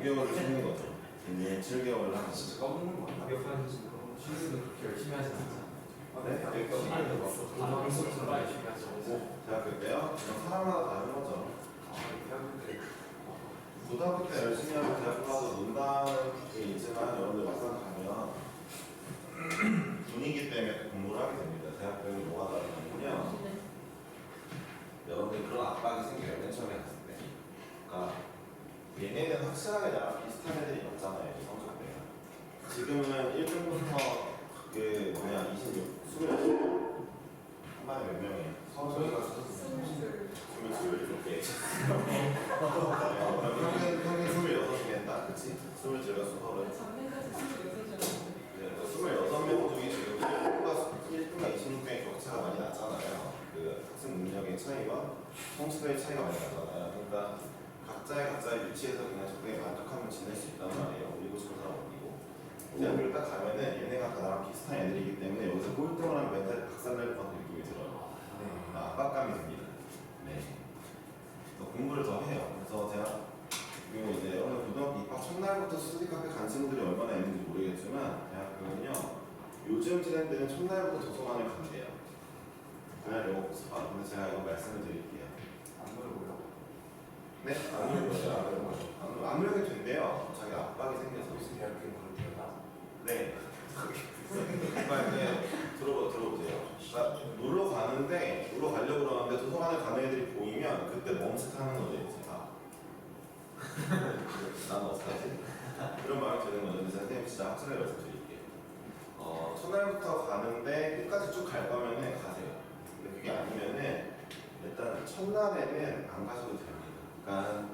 6개월을 쉬는 거죠. 이제 7개월을 하는 거죠. 진짜 까먹는 거 아니야? 몇 번 쉬는데 그렇게 열심히 하지 않잖아. 네, 여기까지. 다른 수업처럼 열심히 하지 않고. 대학교 때요? 사람마다 다른 거죠. 대학교 때 고등학교 때 열심히 하고 대학교 가서 논다는 게 있지만 여러분들 막상 가면 분위기 때문에 공부를 하게 됩니다. 대학교는 뭐가 다르냐면요. 여러분들 그런 압박이 생겨요. 맨 처음에 갔을 때. 그러니까 얘네는 확실하게 나랑 비슷한 애들이 많잖아요. 성적대가. 지금은 1등부터 그 뭐냐 26, 26 한반에 몇 명이에요? 서울가 27개. 평균 26개 했다. 그치? 27가 서울은. 작년까지 26이잖아요. 26명 중에 지금 1등과 26명의 격차가 많이 나잖아요. 그 학생 능력의 차이와 성취도의 차이가 많이 나잖아요. 그러니까 각자의 위치에서 그냥 적당히 만족하면 지낼 수 있단 말이에요. 우리고 싶은 사람 어디고. 대학교를 딱 가면은 얘네가 다 나랑 비슷한 애들이기 때문에 여기서 꼴등을 하면 멘탈 박살날 것 같은 느낌이 들어요. 압박감이 듭니다. 네. 공부를 더 해요. 그래서 제가 그리고 이제 여러분 고등학교 입학 첫날부터 스터디 카페 간 친구들이 얼마나 있는지 모르겠지만 대학교는요 요즘 트렌드는 첫날부터 도서관을 간대요. 그날 영어 복습. 근데 제가 이거 말씀을 드릴게요. 안 물어보려. 네? 안 물어보죠. 안 물어도 된대요. 자기 압박이 생겨서. 무슨 대학교에 그렇게나? 네. 그러니까 이제 들어보세요. 그러니까 놀러 가려고 그러는데 도서관에 가는 애들이 보이면 그때 멈칫하는 거죠 이제. 나는 어떡하지? 그런 마음이 드는 거죠. 근데 선생님 진짜 확실하게 말씀드릴게요. 첫날부터 가는데 끝까지 쭉 갈 거면은 가세요. 근데 그게 아니면은 일단 첫날에는 안 가셔도 됩니다. 그러니까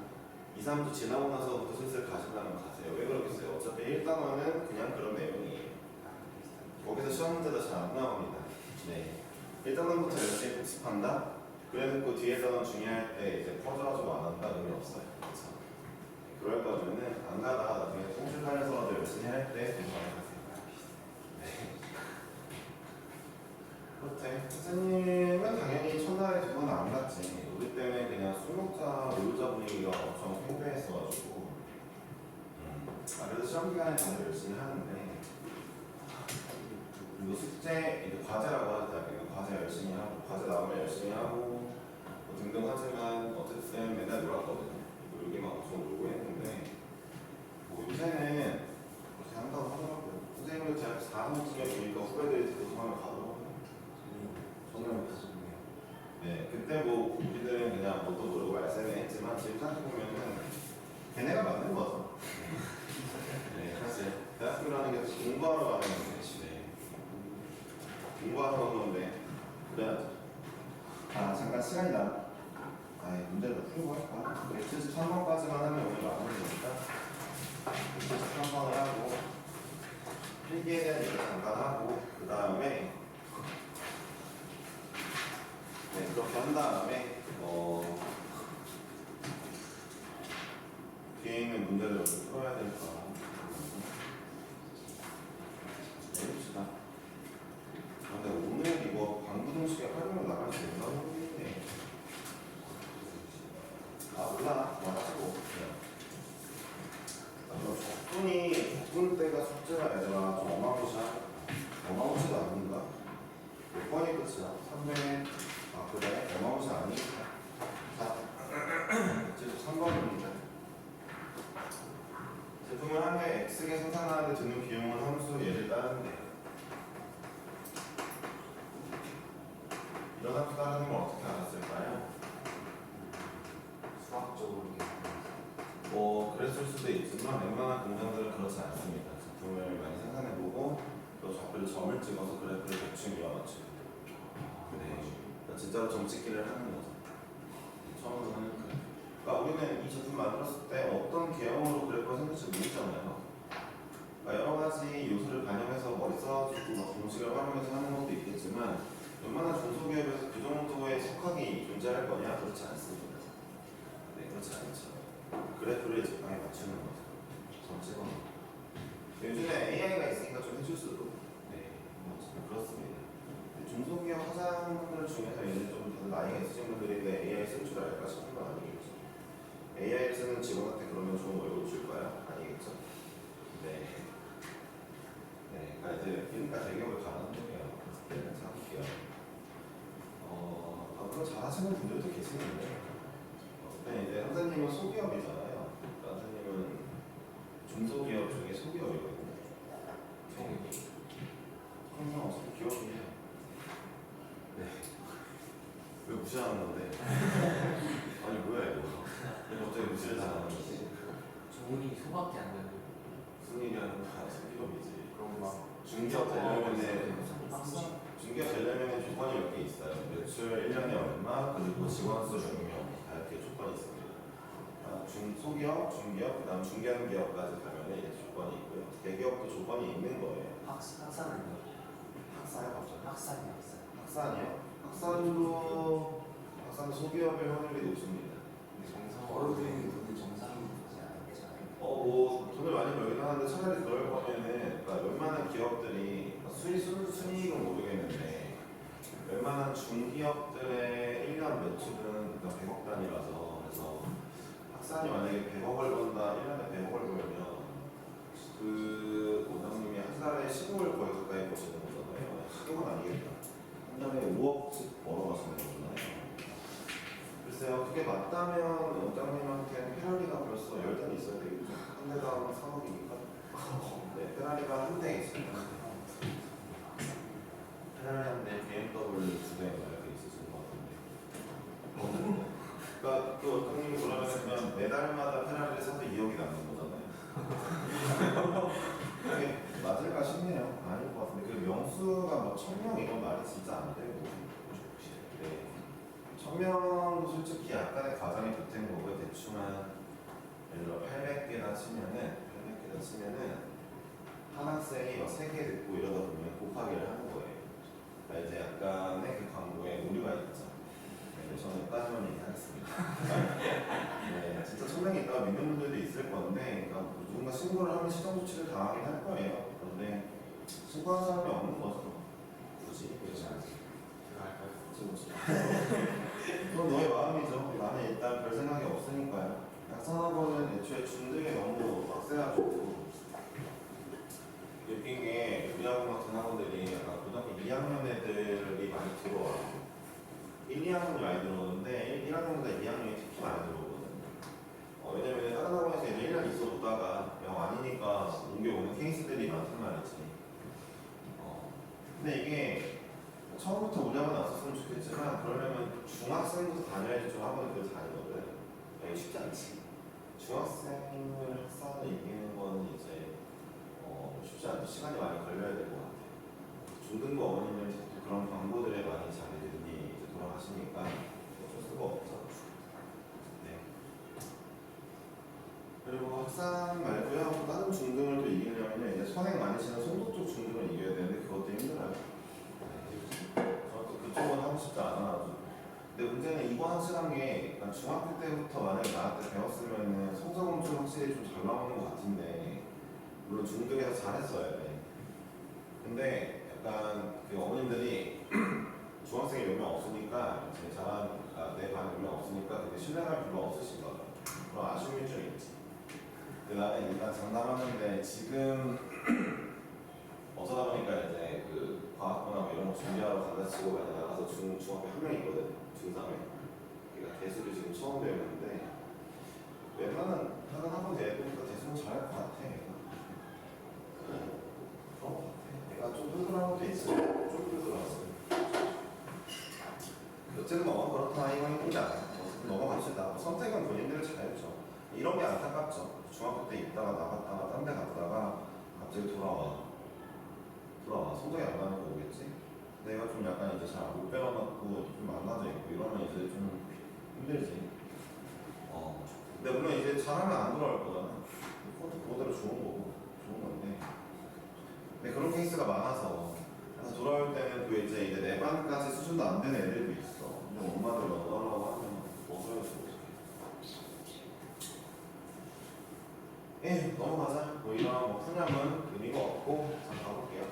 2, 3주 지나고 나서부터 슬슬 가신다면 가세요. 왜 그러겠어요? 어차피 1단원은 그냥 그런 내용이에요. 거기서 시험 문제도 잘 안 나옵니다. 네. 1단원부터 열심히 복습한다? 그래놓고 뒤에 단원 중요할 때 이제 퍼져가지고 안 한다? 의미 없어요. 그렇죠? 그럴 거면은 안 가다 나중에 통실관에서라도 열심히 할 때 공부하는 가세요. 네. 그렇대. 선생님은 당연히 첫날에 두 번 안 갔지. 우리 때문에 그냥 술 먹자 놀자 분위기가 엄청 팽배했어가지고 그래도 시험 기간에 정말 열심히 하는데 그리고 숙제, 이제 과제라고 하죠. 과제 열심히 하고 과제 나오면 열심히 하고 뭐 등등 하지만 어쨌든 맨날 놀았거든요. 놀기만 엄청 놀고 했는데 뭐 요새는 그렇게 한다고 하더라고요. 선생님도 제가 4학년쯤에 보니까 후배들이 도서관을 가더라고요. 정말 좋네요. 네, 그때 뭐 우리들은 그냥 뭣도 모르고 말세는 했지만 지금 생각해보면은 걔네가 맞는 거죠. 네, 사실 대학교라는 게 공부하러 가는 건데 공부하러 가는 건데 그래야죠. 잠깐 시간이 나. 문제를 풀고 할까? 173번까지만 하면 오늘 마무리니까 173번을 하고 필기에 대한 얘기 잠깐 하고 그 다음에 네, 그렇게 한 다음에 뒤에 있는 문제들을 좀 풀어야 될까 해봅시다. 근데 오늘 이거 방부동식에 활용을 나갈 수 있나 모르겠네. 몰라. 맞고. 적분 때가 숙제가 얘들아 좀 어마무시도 아닌가? 몇 번이 끝이야? 300. 그래? 어마무시 아니니까. 자, 73번입니다. 제품을 한 개 X개 생산하는데 드는 비용은 함수 얘를 따른대. 이런 함수 따르는 걸 어떻게 알았을까요? 수학적으로 뭐 그랬을 수도 있지만 웬만한 공장들은 그렇지 않습니다. 제품을 많이 생산해보고 또 좌표를 점을 찍어서 그래프를 대충 이어맞추고 네. 진짜로 점 찍기를 하는 거죠. 처음으로는 그러니까 우리는 이 제품 만들었을 때 어떤 계형으로 그래프가 생길지 모르잖아요. 그러니까 여러 가지 요소를 반영해서 머리 써가지고 막 공식을 활용해서 하는 것도 있겠지만 웬만한 중소기업에서 그 정도의 속학이 존재할 거냐? 그렇지 않습니다. 네, 그렇지 않죠. 그래프를 적당히 맞추는 거죠. 점 찍어놓고. 요즘에 AI가 있으니까 좀 해줄 수도. 네, 그렇습니다. 중소기업 사장분들 중에서 이제 좀 다들 나이가 있으신 분들인데 AI 쓸 줄 알까 싶은 건 아니겠죠. AI를 쓰는 직원한테 그러면 좋은 월급 줄까요? 소기업이잖아요. 나주님은 중소기업 중에 소기업이거든요. 항상 어차피 기업이에요. 네. 왜 무시하는 건데? 아니 뭐야 이거? 왜 갑자기 무시를 잘하는 거지? 조은이 소밖에 안 되고 무슨 얘기하는 거야? 소기업이지. 그런 막 중기업 되려면은 빡치. 중기업 되려면 조건이 몇 개 있어요. 매출 1년에 얼마, 그리고 직원 수 몇 명, 다 이렇게 조건이 있습니다. 중소기업, 중기업, 그다음 중견 기업까지 가면 이제 조건이 있고요. 대기업도 조건이 있는 거예요. 학산은 학사요, 갑자기. 학산이요. 학산이요? 학산도 소기업의 확률이 높습니다. 벌어들이는 돈이 정상이지 않겠잖아요. 뭐 돈을 많이 벌긴 하는데 차라리 그럴 거면은 그러니까 웬만한 기업들이 순이익은 모르겠는데 웬만한 중기업들의 1년 매출은 100억 단위라서 그래서 학산이 만약에 100억을 번다 1년에 100억을 벌면 그 원장님이 한 달에 15을 거의 가까이 버시는 거잖아요. 15은 아니겠다. 한 달에 5억씩 벌어가시는 거잖아요. 글쎄요, 그게 맞다면 원장님한테는 페라리가 벌써 10대는 있어야 되겠죠. 한 대당 3억이니까. 네, 페라리가 한 대 있어요. 페라리 한 대, BMW 2대인가 이렇게 있으신 것 같은데. 그러니까 그 원장님이 그러면 그냥 매달마다 페라리를 사서 2억이 남는 거잖아요. 그게 맞을까 싶네요. 아닐 것 같은데. 그 명수가 뭐 1000명 이건 말이 진짜 안 되고. 네. 1000명도 솔직히 약간의 과장이 보탠 거고요. 대충 한 예를 들어 800개나 치면은 한 학생이 막 3개 듣고 이러다 보면 곱하기를 하는 거예요. 그러니까 이제 약간의 그 광고에 오류가 있죠. 네, 저는 따지면 얘기하겠습니다. 네, 진짜 1000명이 있다가 믿는 분들도 있을 건데 그러니까 누군가 신고를 하면 시정 조치를 당하긴 할 거예요. 그런데 신고하는 사람이 없는 거죠. 굳이 그러지 않지. 제가 할까요? 그건 너의 마음이죠. 나는 일단 별 생각이 없으니까요. 약산학원은 애초에 중등에 너무 빡세가지고 느낀 게 우리 학원 같은 학원들이 약간 고등학교 2학년 애들이 많이 들어와요. 1, 2학년이 많이 들어오는데 1학년보다 2학년이 특히 많이 들어오거든요. 왜냐면 다른 학원에서 이제 1년 있어 보다가 영 아니니까 옮겨오는 케이스들이 많단 말이지. 근데 이게 처음부터 우리 학원 왔었으면 좋겠지만 그러려면 중학생부터 다녀야지 좀 학원을 늘 다니거든. 이게 쉽지 않지. 중학생을 학사를 이기는 건 이제 쉽지 않죠. 시간이 많이 걸려야 될 것 같아요. 중등부 어머님은 또 그런 광고들에 많이 자기들이 이제 돌아가시니까 어쩔 수가 없죠. 네. 그리고 학산 말고요. 또 다른 중등을 또 이기려면 이제 선행 많이 치는 송도 쪽 중등을 이겨야 되는데 그것도 힘들어요. 저는 또 그쪽은 하고 싶지 않아가지고. 근데 문제는 이거 확실한 게 약간 중학교 때부터 만약에 나한테 배웠으면은 성적은 좀 확실히 좀 잘 나오는 것 같은데 물론 중등에서 잘했어야 돼. 근데 약간 그 어머님들이 중학생이 몇 명 없으니까 제 잘한 내 반에 몇 명 없으니까 되게 신뢰감이 별로 없으신 거죠. 그런 아쉬움이 좀 있지. 근데 나는 일단 장담하는데 지금 어쩌다 보니까 이제 그 과학고나 뭐 이런 거 준비하러 간다 치고 만약 나가서 중학교 한 명 있거든. 중3에. 그러니까 대수를 지금 처음 배우는데 웬만한 다른 학원 대보니까 대수는 잘할 것 같아. 그런 것 같아. 내가 좀 끈끈한 것도 있어. 좀 끈끈했어. 어쨌든 뭐 그렇다 이건 힘들지 않아요. 넘어갑시다. 선택은 본인들의 자유죠. 이런 게 안타깝죠. 중학교 때 있다가 나갔다가 딴 데 갔다가 갑자기 돌아와. 성적이 안 나는 거 오겠지? 내가 좀 약간 이제 잘 못 배워놨고 좀 망가져 있고 이러면 이제 좀 힘들지. 근데 물론 이제 잘하면 안 돌아올 거잖아. 그것도 그거대로 좋은 거고 좋은 건데. 근데 그런 케이스가 많아서 그래서 돌아올 때는 그 이제 내 반까지 수준도 안 되는 애들도 있어. 근데 엄마들 넣어달라고 하면 먹어야지 어떡해. 예, 넘어가자. 뭐 이런 뭐 푸념은 의미가 없고 자 가볼게요.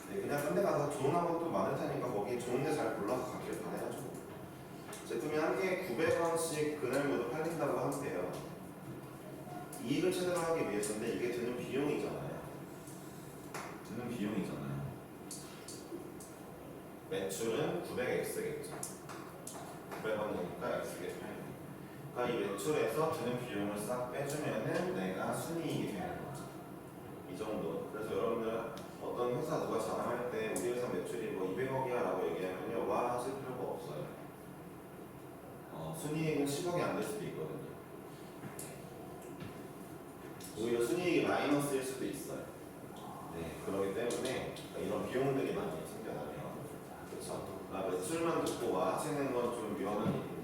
네, 그냥 딴 데 가서 좋은 학원도 많을 테니까 거기 좋은 데 잘 골라서 가길 바라야죠. 제품이 한 개에 900원씩 그날마다 팔린다고 하면 돼요. 이익을 최대로 하기 위해서인데 이게 드는 비용이잖아요. 매출은 900x겠죠. 900원이니까 x게 8. 그러니까 이 매출에서 드는 비용을 싹 빼주면은 내가 순이익이 되는 거죠. 이 정도. 그래서 여러분들 어떤 회사 누가 자랑할 때 우리 회사 매출이 뭐 200억이야 라고 얘기하면요, 와 하실 필요가 없어요. 순이익은 10억이 안 될 수도 있거든요. 오히려 순이익이 마이너스일 수도 있어요. 네, 그렇기 때문에 이런 비용들이 많이 생겨나면, 그렇죠. 매출만 듣고 와 하시는 건 좀 위험한 일입니다.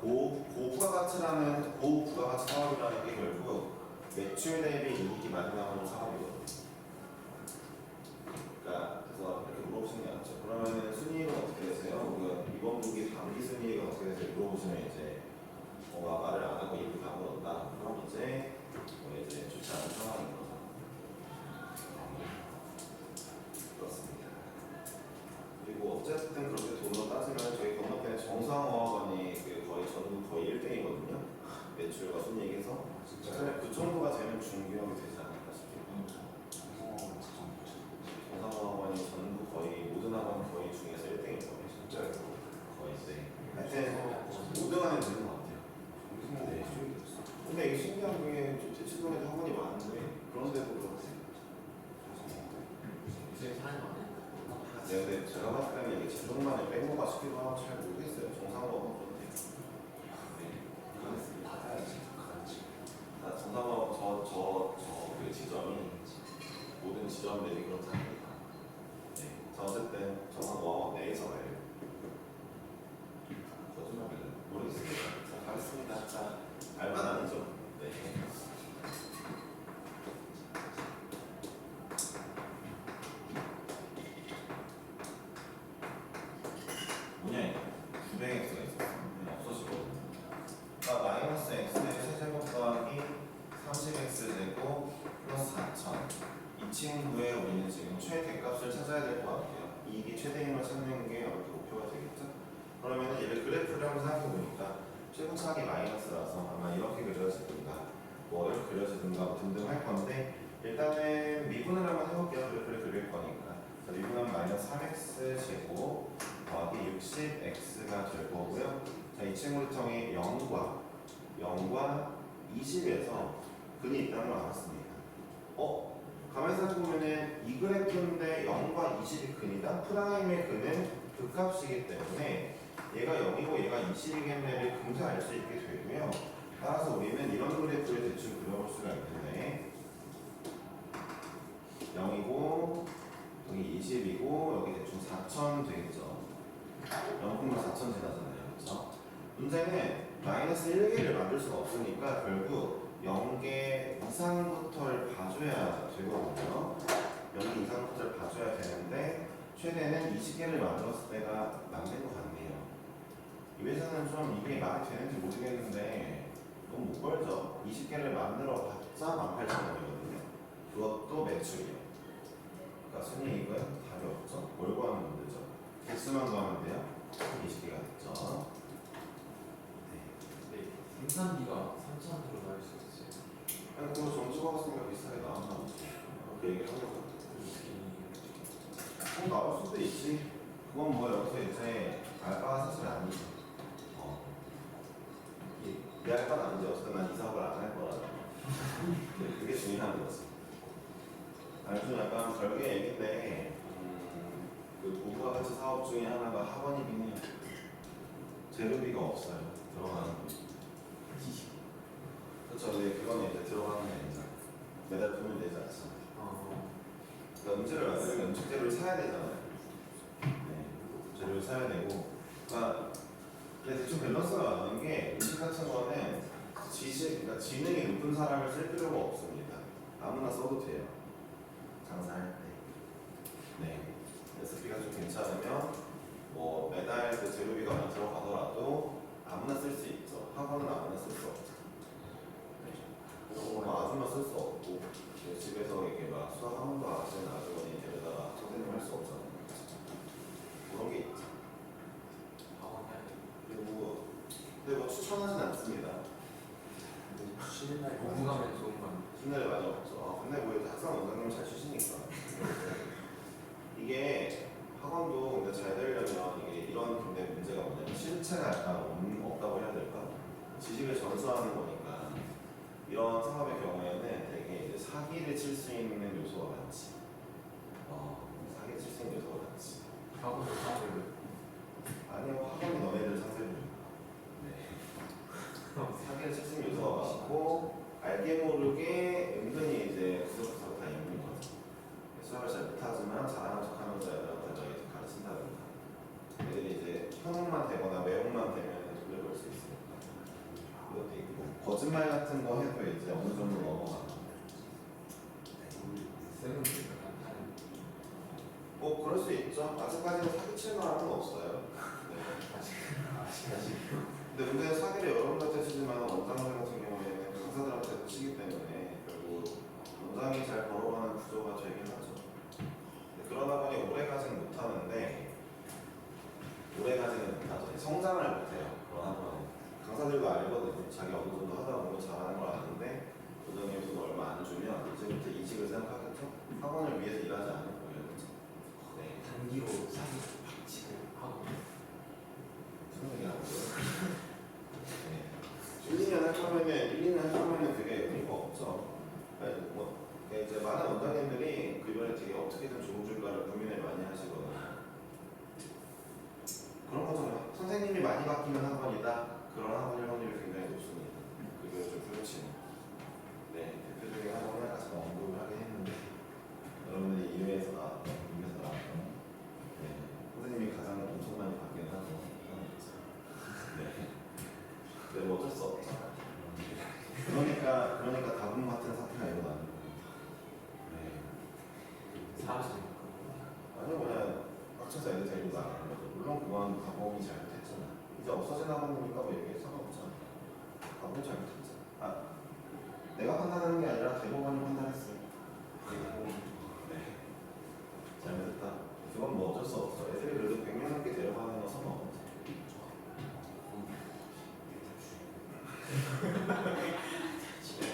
고부가가치 사업이라는 게 결국 매출 대비 이익이 많이 나오는 사업이거든요. 그러니까 그래서 이렇게 물어보시는 게 낫죠. 그러면은 순이익은 어떻게 되세요? 우리가 이번 분기 단기 순이익은 어떻게 되세요? 물어보시면 이제 뭔가 말을 안 하고 입을 다물었다. 그럼 이제 좋지 않은 상황인 거죠. 그렇습니다. 그리고 어쨌든 그렇게 돈으로 따지면 저희 건너편에 정상화원이 거의 전국 거의 1등이거든요. 매출과 순이익에서 사실 그 정도가 되면 중기업이 되지 않을까 싶습니다. 정상화원이 전국 거의 모든 학원 거의 중에서 1등일 거예요. 진짜요? 거의 네. 하여튼 5등 안에 드는 것 같아요. 네. 근데 이게 신기한 게 대치동에도 학원이 많은데 그런데도 그렇지. 요새 사는 거 아니야? 네, 근데 제가 봤을 때는 이게 제동만을 뺀 거가 싶기도 하고 잘 모르겠어요. 정상화원 그런데. 네. 정상화원 그 지점이 모든 지점들이 그렇답니다. 네. 자, 어쨌든 정상화원 내에서 말이에요. 거짓말이에요. 모르겠습니다. 자, 가겠습니다. 자, 알만 아니죠? 네. 뭐냐, 900x가 있었어요. 없어지거든요. 그러니까 마이너스 x의 세제곱 더하기 30x 제곱 플러스 4000. 이 친구의 우리는 지금 최대값을 찾아야 될 것 같아요. 이익이 최대임을 찾는 게 이렇게 목표가 되겠죠? 그러면 얘를 그래프를 한번 생각해 보니까 최고차익이 마이너스라서 아마 이렇게 그려지든가 뭐 이렇게 그려지든가 등등 할 건데, 일단은 미분을 한번 해볼게요. 그래프를 그릴 거니까. 자, 미분은 마이너스 3x 제곱 더하기 60x가 될 거고요. 자, 이 친구를 통해 0과 20에서 근이 있다는 걸 알았습니다. 가만히 생각해보면은 이 그래프인데 0과 20이 근이다? 프라임의 근은 극값이기 때문에 얘가 0이고 얘가 20이겠네를 금세 알 수 있게 되고요. 따라서 우리는 이런 그래프를 대충 그려볼 수가 있는데 0이고 여기 20이고 여기 대충 4000 되겠죠. 0,4000 지나잖아요. 그렇죠? 문제는 마이너스 1개를 만들 수가 없으니까 결국 0개 이상부터를 봐줘야 되거든요. 0개 이상부터를 봐줘야 되는데 최대는 20개를 만들었을 때가 남는 것 같네요. 이 회사는 좀 이게 말이 되는지 모르겠는데 너무 못 벌죠. 20개를 만들어 봤자 18,000원이거든요. 그것도 매출이요. 그러니까 순이익은 답이 없죠. 뭘 구하면 문제죠. 개수만 구하면 돼요. 20개가 됐죠. 네. 생산비가 3,000으로 나올 수 있어요. 아니, 그거 정치가 갔으니까 비슷하게 나왔나 보지. 그 얘기를 한 거죠. 나올 수도 있지. 그건 뭐 여기서 이제 알바가 사실 아니지. 내 알바는 아니지. 어쨌든 난 이 사업을 안 할 거라서. 그게 중요한 거지. 좀 약간 별개 얘기인데, 그 고부가 가치 사업 중에 하나가 학원이긴 해요. 재료비가 없어요. 들어가는 거. 그렇죠. 네, 그거는 이제 들어가는 게 아니잖아. 매달 돈을 내지 않잖아요. 그러니까 음식을 만들면 음식 재료를 사야 되잖아요. 네, 재료를 사야 되고. 그러니까 대충 밸런스가 맞는 게 음식 같은 거는 그러니까 지능이 높은 사람을 쓸 필요가 없습니다. 아무나 써도 돼요. 장사할 때. 네. 레시피가 좀 괜찮으면 뭐 매달 그 재료비가 많이 들어가더라도 아무나 쓸 수 있죠. 학원은 아무나 쓸 수 없죠. 아줌마 쓸 수 없고 집에서 이렇게 막 수학 한 번도 안 하시는 아주머니 데려다가 선생님 할 수 없잖아요. 그런 게 있죠. 그리고 근데 뭐 추천하진 않습니다. 쉬는 날 공부하면 좋은 거 아니에요? 쉬는 날이 많이 없죠. 근데 뭐 학생 원장님 잘 쉬시니까. 이게 학원도 근데 잘 되려면 이게 이런 근데 문제가 뭐냐면 실체가 약간 없는 사기를 칠 수 있는 요소가 많지. 사기를 칠 수 있는 요소가 많지. 학원도 사고를 아니요, 학원이 너네들 상대로. 네. 사기를 칠 수 있는 요소가 많고, 알게 모르게 은근히 이제 구석구석 다 있는 거죠. 수학을 잘 못하지만 잘하는 척 하면서 애들한테 저희 가르친다든가. 애들이 이제 현혹만 되거나 매혹만 되면 돌려볼 수 있으니까. 그것도 있고, 거짓말 같은 거 해도 이제 어느 정도 넘어가는. 쌤은 약간 뭐 그럴 수 있죠. 아직까지는 사기치는 사람은 없어요. 네. 아직 근데 문제는 사기를 여러분한테 치지만 원장들 같은 경우에는 강사들한테도 치기 때문에 결국 원장이 잘 걸어가는 구조가 되긴 하죠. 근데 그러다 보니 오래가지는 못하는데 성장을 못해요. 그런 학원은 강사들도 알거든요. 자기 어느 정도 하다 보면 잘하는 걸 아는데 원장님이 돈 얼마 안 주면 이제부터 이직을 생각하겠죠. 학원을 위해서 일하지 않을 거예요. 그렇죠? 네. 단기로 사기 치고 하고 무슨 얘기 하는 거예요? 네. 1, 2년 할 거면은 되게 의미가 없죠. 이제 많은 원장님들이 그 이번에 되게 어떻게든 좋은 줄까를 고민을 많이 하시거든요. 그런 거잖아요. 선생님이 많이 바뀌면 학원이다. 그런 학원일 확률이 굉장히 높습니다. 그게 좀 그렇지. 네, 대표적인 학원을 아까 제가 언급을 하긴 했는데 여러분들이 이외에서 나왔던 네, 선생님이 가장 엄청 많이 바뀌는 학원 네. 네, 뭐 어쩔 수 없죠. 그러니까 다분 같은 사태가 일어나는 거예요. 네. 사무실 아니요, 그냥 빡쳐서 애들 데리고 나가는 거죠. 물론 그건 가공이 잘못했잖아. 이제 없어진 학원이니까 뭐 얘기해 상관없잖아. 가공이 잘못했잖아. 내가 판단하는 게 아니라 대법원이 판단했어요. 네. 잘못했다. 그건 뭐 어쩔 수 없어. 애들이 그래도 100명 넘게 데려가는 건 상관없지.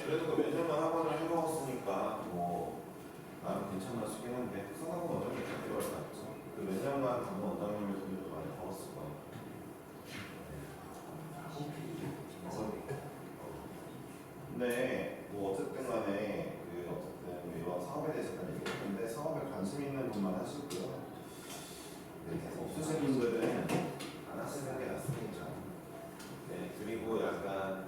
그래도 몇 년만 학원을 해먹었으니까 뭐 나는 괜찮아 싶긴 한데 수강은 원장님 그렇게 어렵지 않죠. 그 몇 년간 담당 원장님의 돈도 많이 벌었을 거예요. 근데 뭐 어쨌든 간에 어쨌든 이런 사업에 대해서 얘기했는데 사업에 관심 있는 분만 하시고요. 네, 없으신 분들은 안 하시는 게 낫습니다. 네, 그리고 약간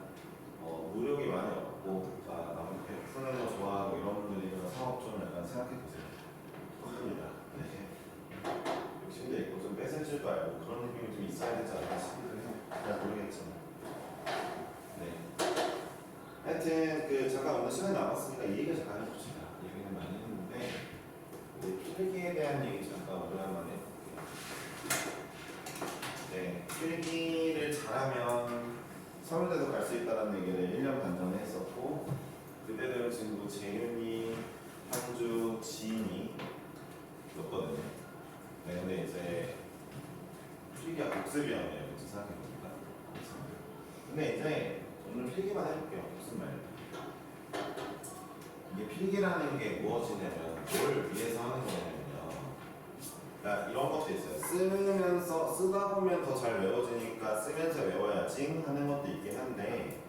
노력이 많이 없고 남을 베푸는 거 좋아하고 이런 분들이면 사업 좀 약간 생각해 보세요. 힘듭니다. 네. 욕심도 있고 좀 뺏을 줄 알고 그런 느낌이 좀 있어야 되지 않나 싶기도 해요. 잘 모르겠지만. 네. 하여튼 잠깐 오늘 시간이 남았으니까 이 얘기를 잠깐 해봅시다. 얘기는 많이 했는데 필기에 대한 얘기 잠깐 오랜만에 해볼게요. 네, 필기를 잘하면 서울대도 갈 수 있다는 얘기를 1년 반 전에 했었고 그때는 친구 재윤이, 한주, 지인이 였거든요. 네, 근데 이제 필기가 복습이었네요. 그렇게 생각해보니까. 근데 이제 오늘 필기만 해볼게요. 무슨 말이에요? 이게 필기라는 게 무엇이냐면 뭘 위해서 하는 거냐면요. 그러니까 이런 것도 있어요. 쓰다 보면 더 잘 외워지니까 쓰면서 외워야지 하는 것도 있긴 한데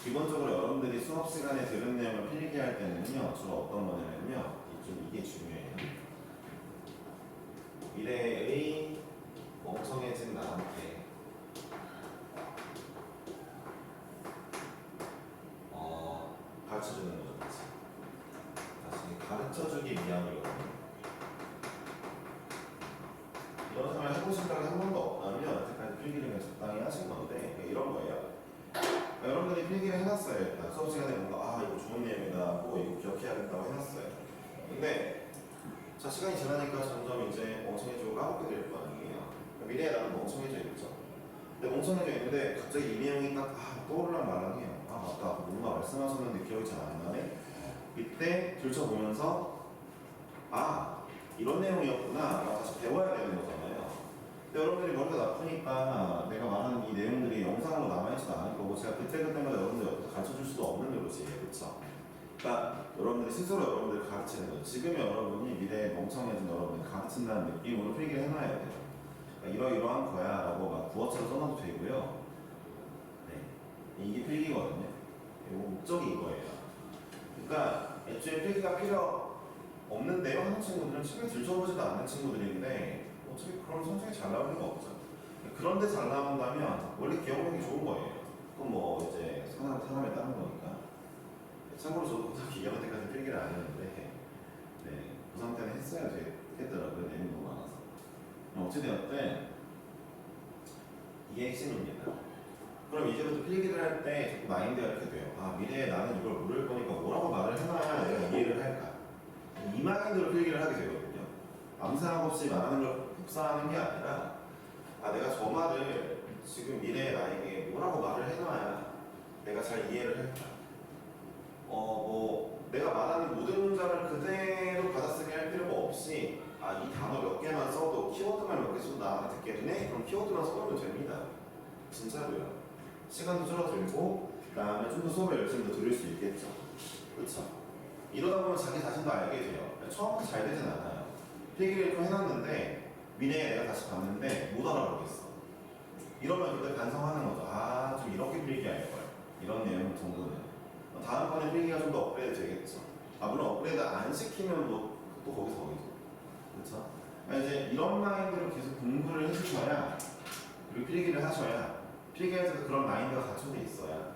기본적으로 여러분들이 수업 시간에 들은 내용을 필기할 때는요. 주로 어떤 거냐면요. 이게 중요해요. 미래의 멍청해진 나한테 가르쳐주는 거죠. 다시 가르쳐주기 위함이거든요. 이런 생각을 해보신 적이 한 번도 없다면 여태까지 필기를 그냥 적당히 하신 건데 이런 거예요. 여러분들이 필기를 해놨어요. 일단 수업 시간에 뭔가 이거 좋은 내용이다 뭐 이거 기억해야겠다고 해놨어요. 근데 자 시간이 지나니까 점점 이제 멍청해지고 까먹게 될 거 아니에요. 미래에 나는 멍청해져 있죠. 근데 멍청해져 있는데 갑자기 이 내용이 딱 떠오르란 말랑해요. 맞다. 뭔가 말씀하셨는데 기억이 잘 안 나네. 이때 들춰보면서 이런 내용이었구나. 다시 배워야 되는 거잖아요. 근데 여러분들이 머리가 나쁘니까 내가 말하는 이 내용들이 영상으로 남아있지도 않을 거고 제가 그때마다 여러분들 옆에서 가르쳐줄 수도 없는 노릇이에요. 그렇죠? 그러니까 여러분들이 스스로 여러분들을 가르치는 거예요. 지금 여러분이 미래에 멍청해진 여러분을 가르친다는 느낌으로 필기를 해놔야 돼요. 그러니까 이러이러한 거야 라고 막 구어체로 써놔도 되고요. 네. 이게 필기거든요. 목적이 이거예요. 그러니까 애초에 필기가 필요 없는데요 하는 친구들은 책을 들춰보지도 않는 친구들인데 어차피 그런 성적이 잘 나오는 거 없죠. 그런데 잘 나온다면 원래 기억력이 좋은 거예요. 그건 뭐 이제 사람에 따른 거니까. 참고로 저도 고등학교 2학년 때까지 필기를 안 했는데 네, 고3 때는 했어야 되겠더라고요. 내용이 너무 많아서. 어찌되었든 이게 핵심입니다. 그럼 이제부터 필기를 할 때 자꾸 마인드가 이렇게 돼요. 아, 미래에 나는 이걸 모를 거니까 뭐라고 말을 해놔야 내가 이해를 할까? 이 마인드로 필기를 하게 되거든요. 아무 생각 없이 말하는 걸 복사하는 게 아니라 아, 내가 저 말을 지금 미래의 나에게 뭐라고 말을 해놔야 내가 잘 이해를 할까? 뭐 내가 말하는 모든 문장을 그대로 받아쓰기 할 필요가 없이 아, 이 단어 몇 개만 써도 키워드만 몇 개 써도 나한테 듣겠네? 그럼 키워드만 써놓으면 됩니다. 진짜로요. 시간도 줄어들고 그다음에 좀 더 수업을 열심히 더 들을 수 있겠죠. 그렇죠? 이러다 보면 자기 자신도 알게 돼요. 처음부터 잘 되진 않아요. 필기를 좀 해놨는데 미래에 내가 다시 봤는데 못 알아보겠어. 이러면 그때 반성하는 거죠. 아, 좀 이렇게 필기할 걸. 이런 내용 정도는. 다음번에 필기가 좀 더 업그레이드 되겠죠. 아, 물론 업그레이드 안 시키면 뭐 또 거기서 거기죠. 그렇죠? 이제 이런 마인드로 계속 공부를 해주셔야 그리고 필기를 하셔야 필기할 때도 그런 마인드가 갖춰져 있어야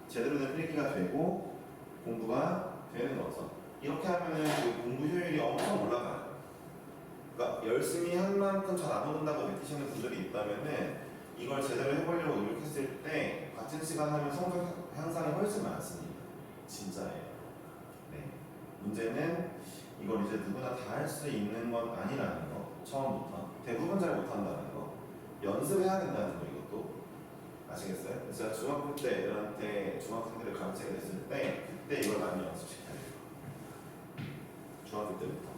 제대로 된 필기가 되고 공부가 되는 거죠. 이렇게 하면은 그 공부 효율이 엄청 올라가요. 그러니까 열심히 한 만큼 잘 안 오른다고 느끼시는 분들이 있다면은 이걸 제대로 해보려고 노력했을 때 같은 시간 하면 성적 향상이 훨씬 많습니다. 진짜예요. 네. 문제는 이걸 이제 누구나 다 할 수 있는 건 아니라는 거. 처음부터 대부분 잘 못한다는 거. 연습해야 된다는 거. 이것도 아시겠어요? 제가 중학교 때 애들한테 중학생들을 가르치게 됐을 때 그때 이걸 많이 연습시켜야 돼요. 중학교 때부터.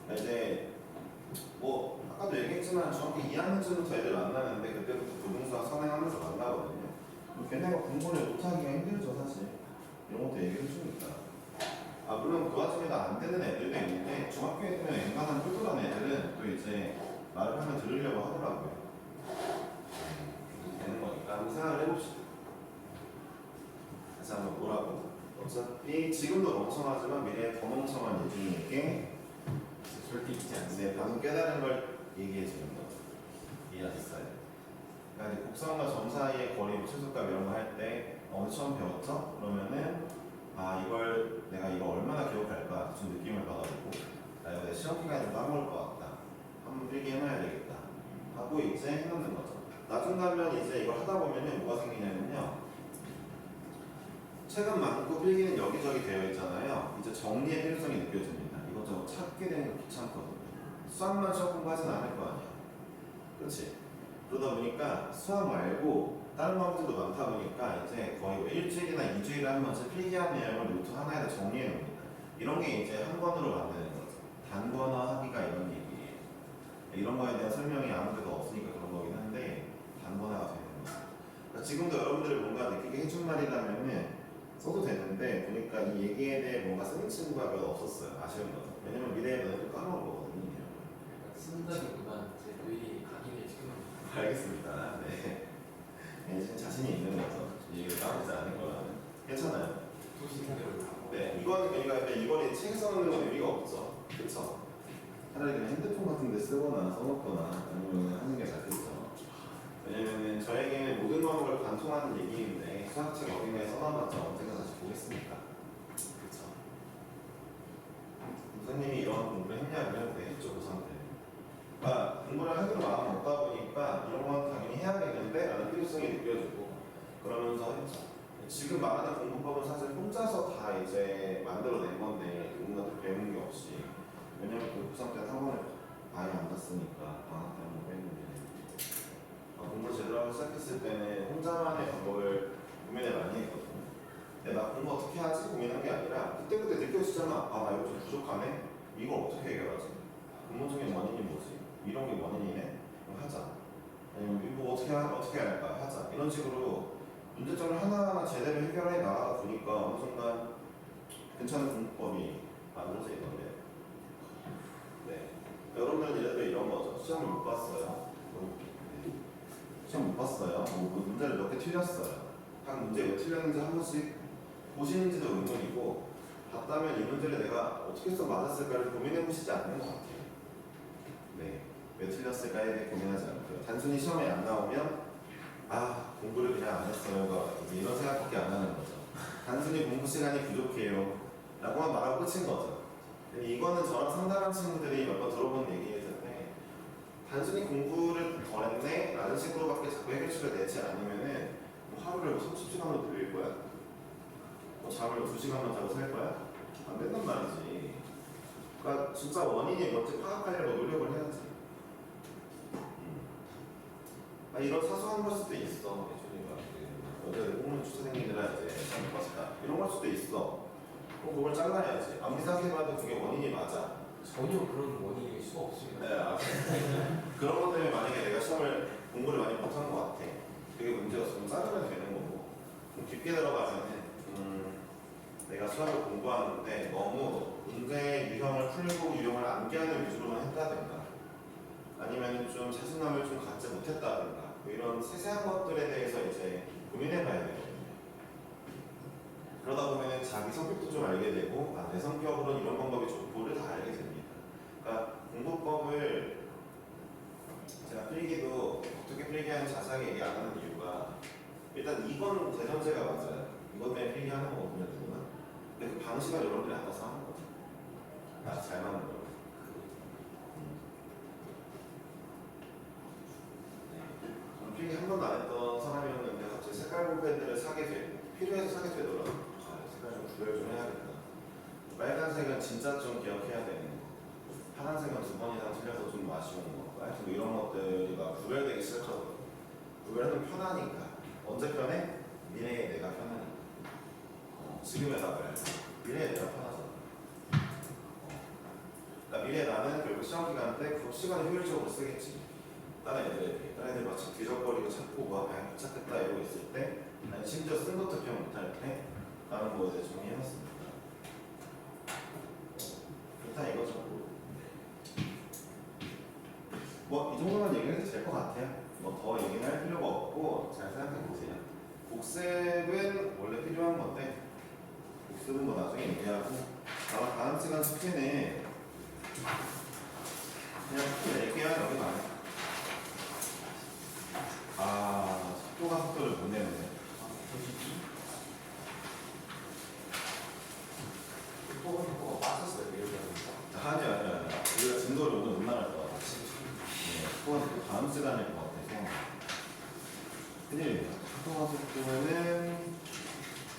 네. 이제 뭐 아까도 얘기했지만 중학교 2학년쯤부터 애들 만나는데 그때부터 고등수학 선행하면서 만나거든요. 걔네가 공부를 못하기가 힘들죠 사실. 이런 것도 얘기해 주니까. 아, 물론 그 와중에도 안 되는 애들도 있는데 중학교 애들은 앵간한 똘똘한 애들은 또 이제 말을 하면 들으려고 하더라고요. 되는 거니까 한번 생각을 해봅시다. 다시 한번 뭐라고? 어차피 지금도 멍청하지만 미래에 더 멍청한 예준이에게 절대 있지 않습니다. 네, 방금 깨달은 걸 얘기해 주는 거죠. 이해하셨어요? 그러니까 이제 곡선과 점 사이의 거리, 뭐 최소값 이런 거 할 때 어느 처음 배웠죠? 그러면은 아, 이걸 내가 이거 얼마나 기억할까 좀 느낌을 받아보고 아, 이거 내 시험 기간에 좀 까먹을 것 같다. 한번 필기 해놔야 되겠다. 하고 이제 해놓는 거죠. 나중 가면 이제 이걸 하다 보면은 뭐가 생기냐면요. 책은 많고 필기는 여기저기 되어 있잖아요. 이제 정리의 필요성이 느껴집니다. 이것저것 찾게 되는 게 귀찮거든요. 수학만 시험 공부하진 않을 거 아니야. 그렇지? 그러다 보니까 수학 말고 다른 과목들도 많다 보니까 이제 거의 뭐 일주일이나 2주일에 한 번씩 필기한 내용을 노트 하나에다 정리해 놓습니다. 이런 게 이제 한 권으로 만드는 거죠. 단권화 하기가 이런 얘기예요. 이런 거에 대한 설명이 아무 데도 없으니까 그런 거긴 한데 단권화가 되는 거죠. 그러니까 지금도 여러분들이 뭔가 느끼게 해준 말이라면은 써도 되는데 보니까 이 얘기에 대해 뭔가 쓰는 친구가 별로 없었어요. 아쉬운 거죠. 왜냐면 미래에 너네도 까먹을 거거든요. 쓴다기보다 제 뇌리 각인을 시키는 거. 알겠습니다. 네. 지금 자신이 있는 거죠. 이게 까먹지 않은 거라는. 괜찮아요. 도시대로. 네, 이거는 그러니까 이번에 책에 써놓는 건 의미가 없죠. 그렇죠? 차라리 그냥 핸드폰 같은 데 쓰거나 써놓거나 아니면 하는 게 낫겠죠. 왜냐면은 저에게는 모든 과목을 관통하는 얘기인데 수학책 어딘가에 써놔봤자 언젠가 다시 보겠습니까? 그렇죠? 선생님이 이런 공부를 했냐면 네, 했죠, 고3 때. 그러니까 공부를 하기로 마음 먹다 보니까 이런 건 당연히 해야겠는데 라는 필요성이 느껴지고 그러면서 했죠. 지금 말하는 공부법은 사실 혼자서 다 이제 만들어낸 건데 누군가도 배우는 게 없이 왜냐면 그 고3 때 학원을 아예 안 갔으니까 방학 때 한번 빼는데 공부를 제대로 하기 시작했을 때는 혼자만의 방법을 고민을 많이 했거든요. 근데 나 공부 어떻게 하지? 고민한 게 아니라 그때그때 느껴지잖아. 아, 나 이거 좀 부족하네? 이걸 어떻게 해결하지? 근본적인 원인이 뭐지? 이런 게 원인이네? 그럼 하자. 아니면 이거 어떻게 할까? 하자. 이런 식으로 문제점을 하나하나 제대로 해결해 나가다 보니까 어느 순간 괜찮은 공부법이 만들어져 있던데요. 네. 여러분들은 예를 들어 이런 거죠. 시험을 못 봤어요. 시험 못 봤어요. 뭐 문제를 몇 개 틀렸어요. 각 문제 왜 틀렸는지 한 번씩 보시는지도 의문이고 봤다면 이 문제를 내가 어떻게 해서 맞았을까를 고민해 보시지 않는 것 같아요. 네, 왜 틀렸을까에 대해 고민하지 않고요. 단순히 시험에 안 나오면 아 공부를 그냥 안 했어요가 이런 생각밖에 안 하는 거죠. 단순히 공부 시간이 부족해요 라고만 말하고 끝인 거죠. 이거는 저랑 상담한 친구들이 몇 번 들어본 얘기일 텐데 단순히 공부를 덜 했네 라는 식으로밖에 자꾸 해결책을 내지 않으면은 뭐 하루를 30시간으로 늘릴 거야? 뭐 잠을 2시간만 자고 살 거야? 안 된단 말이지. 그러니까 진짜 원인이 뭔지 파악하려고 노력을 해야지. 아, 이런 사소한 걸 수도 있어. 예준이가 어제 공무원 주차생님들아 이제 잘못 봤다 이런 걸 수도 있어. 그럼 그걸 잘라야지. 아무리 생각해봐도 그게 원인이 맞아. 전혀 그런 원인일 수가 없습니다. 네, 그런 것 때문에 만약에 내가 시험을 공부를 많이 못한 것 같아. 그게 문제였으면 자르면 되는 거고. 좀 깊게 들어가면은 내가 수학을 공부하는데 너무 문제 유형을 풀고 유형을 암기하는 위주로만 했다든가 아니면 좀 자신감을 좀 갖지 못했다든가 뭐 이런 세세한 것들에 대해서 이제 고민해 봐야 되거든요. 그러다 보면 자기 성격도 좀 알게 되고 아, 내 성격으로는 이런 방법이 좋고를 다 알게 됩니다. 그러니까 공부법을 제가 필기도 어떻게 필기하는지 자세하게 얘기 안 하는 이유가 일단 이건 대전제가 맞아요. 이것 때문에 필기하는 거거든요, 누구나. 근데 그 방식은 여러분들이 알아서 하는 거죠. 아주 잘 맞는 거예요. 저는 필기 한 번도 안 했던 사람이었는데 갑자기 색깔 볼펜들을 사게 돼. 필요해서 사게 되더라고요. 아, 색깔 좀 구별 좀 해야겠다. 빨간색은 진짜 좀 기억해야 되는 거. 파란색은 2번 이상 틀려서 좀 아쉬운 거. 하여튼 뭐 이런 것들이 구별되기 시작하더라고요. 구별하면 편하니까. 언제 편해? 미래에 내가 편하니까. 지금의 답을 미래에 내가 편하잖아. 그러니까 미래에 나는 결국 시험 기간 때 그 시간을 효율적으로 쓰겠지. 다른 애들 마치 뒤적거리고 찾고 뭐 못 찾겠다 이러고 있을 때 아니 심지어 쓴 것도 기억 못할 때 나는 뭐 이제 정리해놨습니다. 일단 이거죠. 뭐 이 정도만 얘기해도 될 것 같아요. 뭐 더 얘기는 할 필요가 없고 잘 생각해 보세요. 복습은 원래 필요한 건데 복습은 뭐 나중에 얘기하고 아마 다음 시간 숙제는 그냥 숙제 낼게요. 여기 많아요. 아, 속도가 속도를 못 내는데. 속도가 빠졌어요. 아니야. 우리가 진도를 오늘 못 나갈 것 같아. 네, 속도가 속도 다음 시간일 것 같아서. 큰일입니다. 속도가 속도는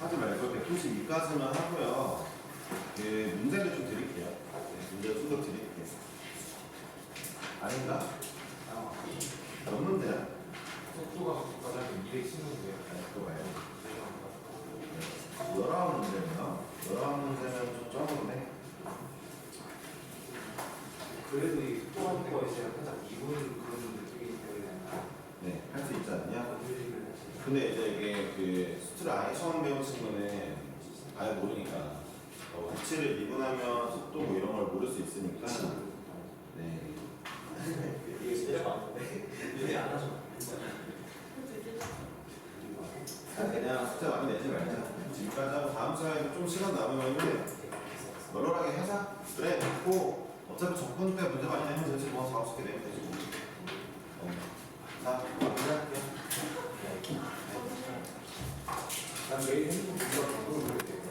하지 말고 192까지만 하고요. 그 문제를 좀 드릴게요. 네, 문제를 좀 더 드릴게요. 아닌가? 몇 문제야? 속도가 가장 210문제예요. 그거 말고. 19문제인가? 19문제면 좀 적은데. 그래도 이 속도가 문제가 있어요. 살짝 이분 그런 느낌이 때문에 네, 할 수 있지 않냐? 근데 이제 이게 그 수트를 아예 처음 배운 친구는 아예 모르니까 위치를 미분하면 속도 뭐 이런 걸 모를 수 있으니까 네. 이게 진짜 맞는데 이게 안 하죠. 그냥 숙제 많이 내지 말자. 지금까지 하고 다음 시간에 좀 시간 남으면은 널널하게 하자. 그래 놓고 어차피 적분 때 문제 많이 내면 되지 뭐 4, 50개 내면 되지 뭐. 자.